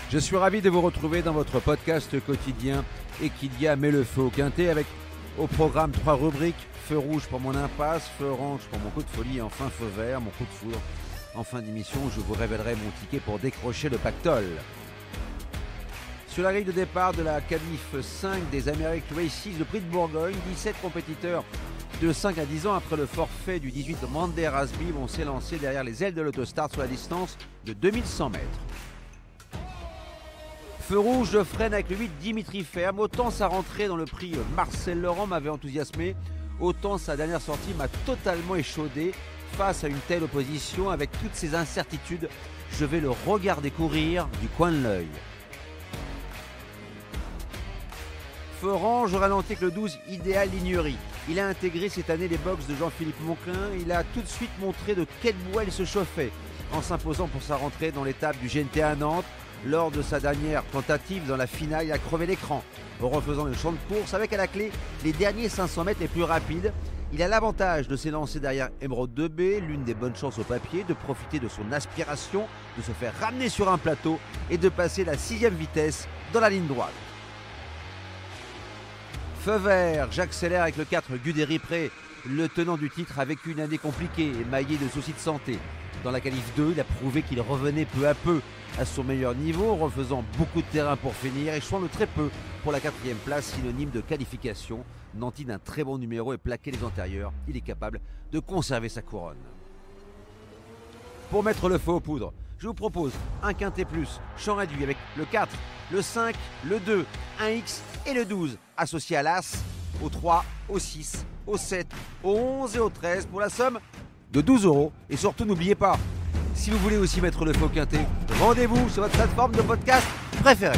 Je suis ravi de vous retrouver dans votre podcast quotidien Equidia met le feu au quintet avec au programme 3 rubriques: feu rouge pour mon impasse, feu orange pour mon coup de folie et enfin feu vert, mon coup de foudre. En fin d'émission, je vous révélerai mon ticket pour décrocher le pactole. Sur la grille de départ de la qualif 5 des American Races, le prix de Bourgogne, 17 compétiteurs de 5 à 10 ans après le forfait du 18 de Mandé Rasby vont s'élancer derrière les ailes de l'autostart sur la distance de 2100 mètres. Feu rouge, je freine avec le 8 Dimitri Ferme. Autant sa rentrée dans le prix Marcel Laurent m'avait enthousiasmé, autant sa dernière sortie m'a totalement échaudé. Face à une telle opposition, avec toutes ces incertitudes, je vais le regarder courir du coin de l'œil. Feu orange, je ralentis avec le 12 Idéal Lignerie. Il a intégré cette année les box de Jean-Philippe Monclin. Il a tout de suite montré de quelle bois il se chauffait en s'imposant pour sa rentrée dans l'étape du GNT à Nantes. Lors de sa dernière tentative dans la finale, il a crevé l'écran en refaisant le champ de course avec à la clé les derniers 500 mètres les plus rapides. Il a l'avantage de s'élancer derrière Emeraude 2B, l'une des bonnes chances au papier, de profiter de son aspiration, de se faire ramener sur un plateau et de passer la 6e vitesse dans la ligne droite. Feu vert, j'accélère avec le 4 Guderipré. Le tenant du titre a vécu une année compliquée, émaillée de soucis de santé. Dans la qualif 2, il a prouvé qu'il revenait peu à peu à son meilleur niveau, refaisant beaucoup de terrain pour finir, échouant de très peu pour la 4e place, synonyme de qualification. Nanti d'un très bon numéro et plaqué les antérieurs, il est capable de conserver sa couronne. Pour mettre le feu aux poudres, je vous propose un quintet plus, champ réduit avec le 4, le 5, le 2, 1X et le 12, associé à l'As, au 3, au 6, au 7, au 11 et au 13 pour la somme de 12 €. Et surtout, n'oubliez pas, si vous voulez aussi mettre le feu au quintet, rendez-vous sur votre plateforme de podcast préférée.